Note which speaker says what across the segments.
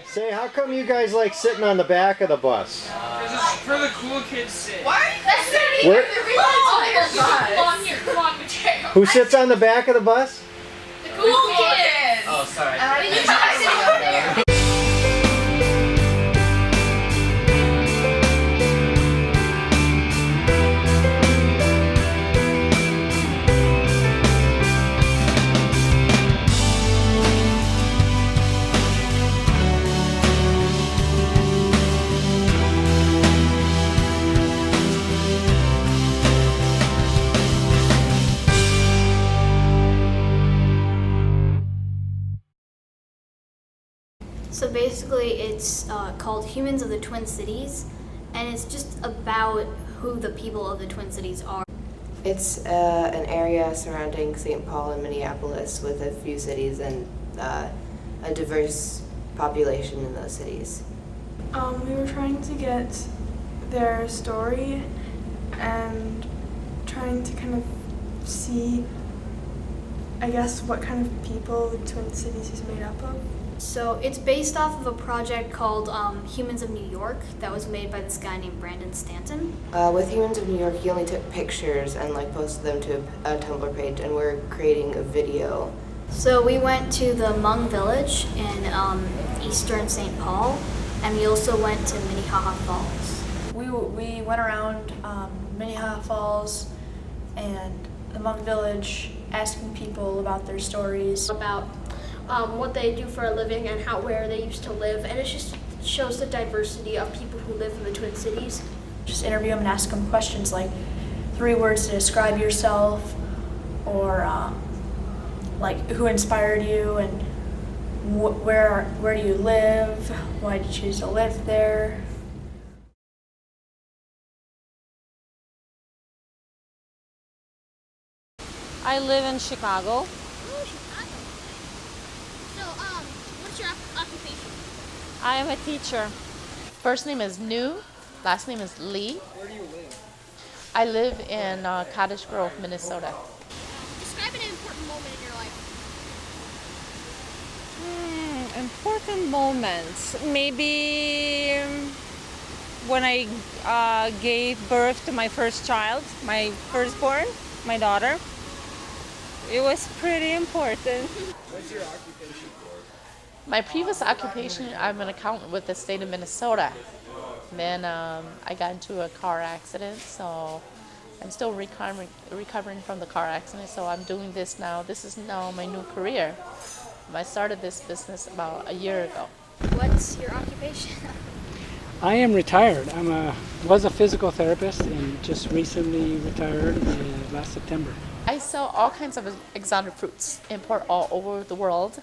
Speaker 1: Say, how come you guys like sitting on the back of the bus?
Speaker 2: Because it's for the cool kids sit.
Speaker 3: Why are you guys sitting
Speaker 1: Where?
Speaker 3: Come on here, come on, Mateo.
Speaker 1: Who sits on the back of the bus?
Speaker 3: The cool kids.
Speaker 2: Oh, sorry.
Speaker 3: You guys sit over there.
Speaker 4: So basically it's called Humans of the Twin Cities, and it's just about who the people of the Twin Cities are.
Speaker 5: It's an area surrounding St. Paul and Minneapolis with a few cities and a diverse population in those cities.
Speaker 6: We were trying to get their story and trying to kind of see, I guess, what kind of people the Twin Cities is made up of.
Speaker 4: So it's based off of a project called Humans of New York that was made by this guy named Brandon Stanton.
Speaker 5: With Humans of New York, he only took pictures and posted them to a Tumblr page, and we're creating a video.
Speaker 4: So we went to the Hmong Village in eastern St. Paul, and we also went to Minnehaha Falls.
Speaker 7: We went around Minnehaha Falls and the Hmong Village asking people about their stories.
Speaker 8: About what they do for a living and where they used to live, and it just shows the diversity of people who live in the Twin Cities.
Speaker 7: Just interview them and ask them questions like 3 words to describe yourself, or like who inspired you and where do you live, why did you choose to live there.
Speaker 9: I live in Chicago.
Speaker 8: What's your occupation?
Speaker 9: I am a teacher. First name is New, last name is Lee.
Speaker 2: Where do you live?
Speaker 9: I live in Cottage Grove, Minnesota.
Speaker 8: Describe an important moment in your life.
Speaker 9: Important moments. Maybe when I gave birth to my first child, my firstborn, my daughter. It was pretty important.
Speaker 2: What's your occupation for?
Speaker 9: My previous occupation, I'm an accountant with the state of Minnesota. Then I got into a car accident, so I'm still recovering from the car accident, so I'm doing this now. This is now my new career. I started this business about a year ago.
Speaker 8: What's your occupation?
Speaker 10: I am retired. Was a physical therapist and just recently retired last September.
Speaker 9: I sell all kinds of exotic fruits, import all over the world,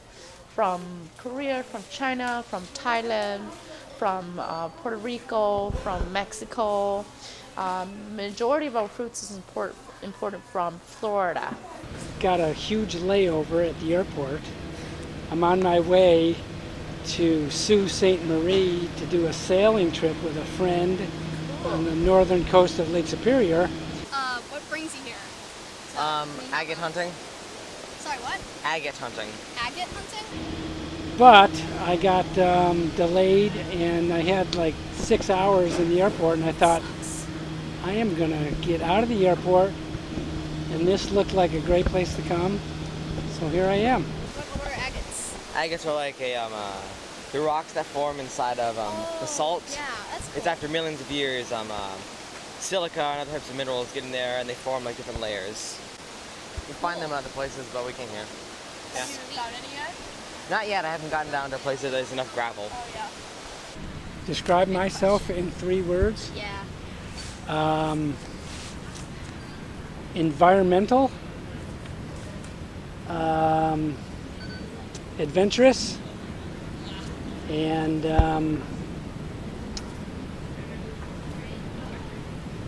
Speaker 9: from Korea, from China, from Thailand, from Puerto Rico, from Mexico. Majority of our fruits is imported from Florida.
Speaker 10: Got a huge layover at the airport. I'm on my way to Sault Ste. Marie to do a sailing trip with a friend on the northern coast of Lake Superior.
Speaker 8: What brings you here?
Speaker 11: Agate hunting.
Speaker 8: Sorry, what?
Speaker 11: Agate hunting.
Speaker 8: Agate hunting?
Speaker 10: But I got delayed, and I had like 6 hours in the airport, and I thought, I am gonna get out of the airport, and this looked like a great place to come, so here I am.
Speaker 8: What are agates?
Speaker 11: Agates are like the rocks that form inside of the salt.
Speaker 8: Yeah, that's cool.
Speaker 11: It's after millions of years, silica and other types of minerals get in there, and they form like different layers. You find them in other places, but we can't here. Yeah.
Speaker 8: Have you found any yet?
Speaker 11: Not yet. I haven't gotten down to places there's enough gravel.
Speaker 8: Oh, yeah.
Speaker 10: Describe myself in 3 words.
Speaker 8: Yeah.
Speaker 10: Environmental, adventurous, and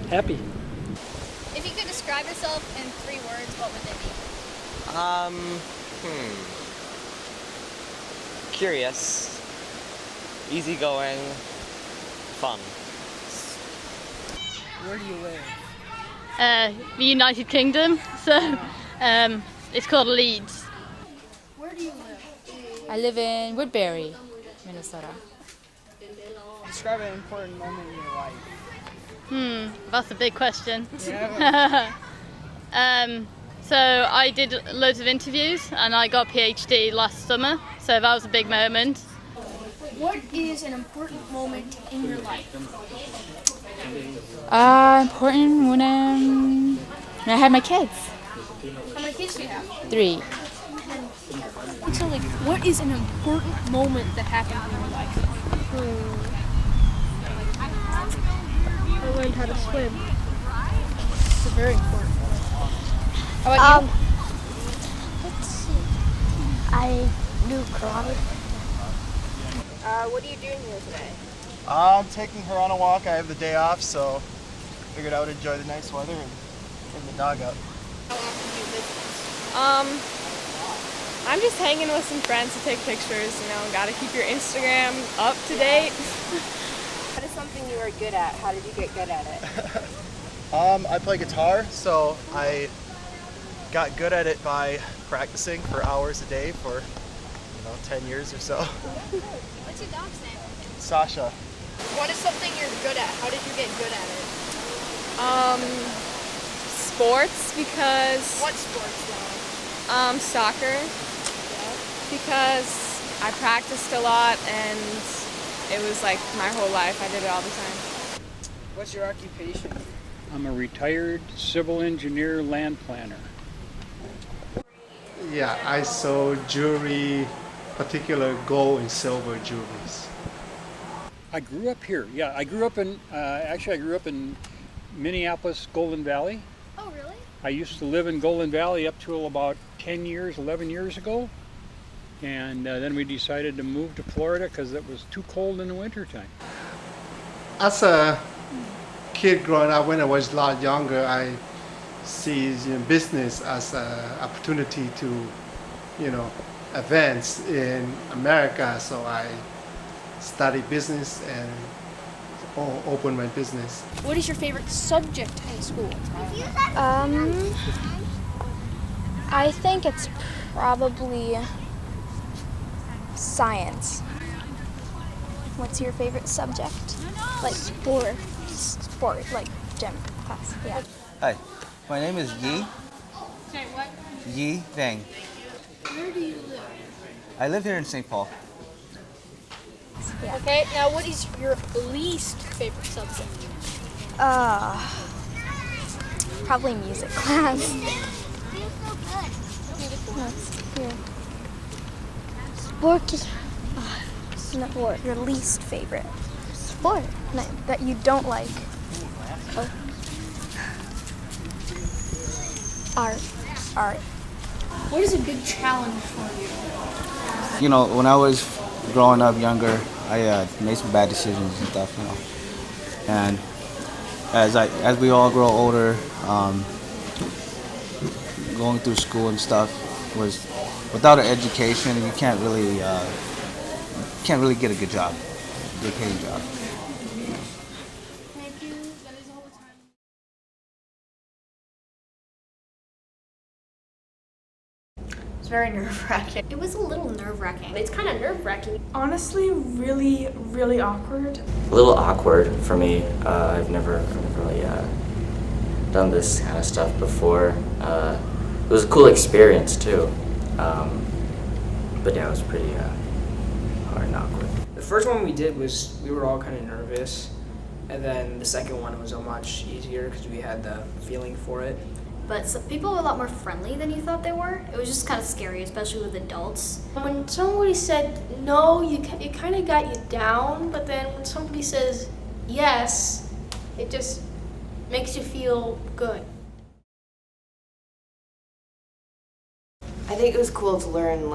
Speaker 10: happy.
Speaker 8: If you could describe yourself in 3 words, what would they be?
Speaker 11: Curious, easygoing, fun.
Speaker 2: Where do you live?
Speaker 12: The United Kingdom, so it's called Leeds.
Speaker 8: Where do you live?
Speaker 13: I live in Woodbury,
Speaker 9: Minnesota.
Speaker 2: Describe an important moment in your life.
Speaker 12: That's a big question.
Speaker 2: Yeah.
Speaker 12: So I did loads of interviews and I got a PhD last summer, so that was a big moment.
Speaker 8: What is an important moment in your life?
Speaker 9: Important when I had my kids.
Speaker 8: How many kids do you have?
Speaker 9: 3.
Speaker 8: So, like, what is an important moment that happened in your life? I learned how to swim. It's a very important moment. How about you?
Speaker 4: Let's see. I do karate.
Speaker 5: What are you doing here today?
Speaker 13: I'm taking her on a walk. I have the day off, so figured I would enjoy the nice weather and bring the dog out.
Speaker 8: How often do you visit?
Speaker 14: I'm just hanging with some friends to take pictures, you know, gotta keep your Instagram up to date.
Speaker 5: What is something you are good at? How did you get good at it?
Speaker 13: I play guitar, so I got good at it by practicing for hours a day for 10 years or so.
Speaker 8: What's your dog's name?
Speaker 13: Sasha.
Speaker 8: What is something you're good at? How did you get good at it?
Speaker 14: Sports, because...
Speaker 8: What sports though?
Speaker 14: Soccer. Because I practiced a lot and it was like my whole life. I did it all the time.
Speaker 2: What's your occupation?
Speaker 10: I'm a retired civil engineer land planner.
Speaker 15: Yeah, I sold jewelry, particular gold and silver jewelries.
Speaker 10: I grew up here. Yeah, I grew up in, actually I grew up in Minneapolis, Golden Valley.
Speaker 8: Oh, really?
Speaker 10: I used to live in Golden Valley up till about 10 years, 11 years ago. And then we decided to move to Florida because it was too cold in the wintertime.
Speaker 15: As a kid growing up, when I was a lot younger, I see business as an opportunity to, advance in America. So I studied business and opened my business.
Speaker 8: What is your favorite subject in school?
Speaker 4: I think it's probably science. What's your favorite subject? Like sport, like gym class. Yeah.
Speaker 16: Hi, my name is Yi.
Speaker 8: Sorry, what?
Speaker 16: Yi Feng.
Speaker 8: Where do you live?
Speaker 16: I live here in St. Paul.
Speaker 4: Yeah.
Speaker 8: Okay, now what is your least favorite subject?
Speaker 4: Probably music class. Sport is sport. Your least favorite sport that you don't like. Oh. Art.
Speaker 8: What is a big challenge for you?
Speaker 16: You know, when I was growing up younger, I made some bad decisions and stuff, And as we all grow older, going through school and stuff was, without an education, you can't really get a good job, good paying job.
Speaker 8: Thank you. That is all the time.
Speaker 7: It's very nerve-wracking.
Speaker 4: It was a little nerve-wracking.
Speaker 8: It's kind of nerve-wracking.
Speaker 6: Honestly, really, really awkward.
Speaker 17: A little awkward for me. I've never really done this kind of stuff before. It was a cool experience too. But yeah, it was pretty hard and awkward.
Speaker 2: The first one we did was, we were all kind of nervous. And then the second one was much easier because we had the feeling for it.
Speaker 4: But some people were a lot more friendly than you thought they were. It was just kind of scary, especially with adults.
Speaker 8: When somebody said no, it kind of got you down, but then when somebody says yes, it just makes you feel good.
Speaker 5: I think it was cool to learn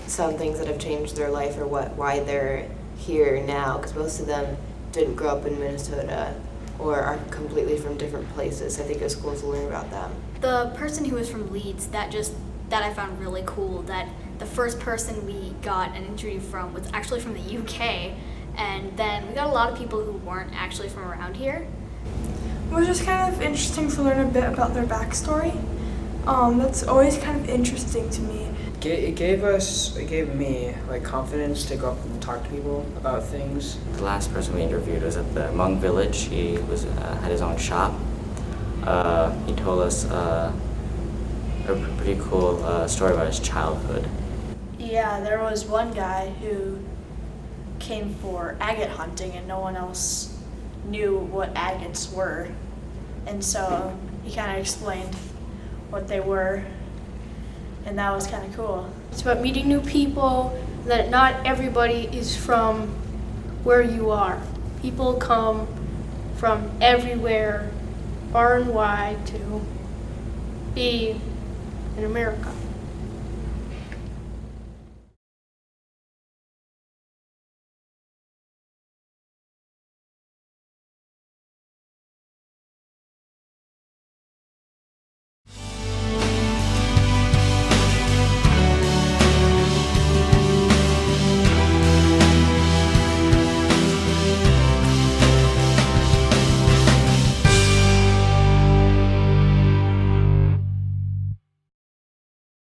Speaker 5: some things that have changed their life or why they're here now, because most of them didn't grow up in Minnesota or are completely from different places. I think it was cool to learn about them.
Speaker 4: The person who was from Leeds, that I found really cool, that the first person we got an interview from was actually from the UK, and then we got a lot of people who weren't actually from around here.
Speaker 6: It was just kind of interesting to learn a bit about their backstory. That's always kind of interesting to me.
Speaker 2: It gave me like confidence to go up and talk to people about things.
Speaker 17: The last person we interviewed was at the Hmong Village. He was had his own shop. He told us a pretty cool story about his childhood.
Speaker 7: Yeah, there was one guy who came for agate hunting and no one else knew what agates were. And so he kind of explained what they were, and that was kind of cool.
Speaker 8: It's about meeting new people, that not everybody is from where you are. People come from everywhere, far and wide, to be in America.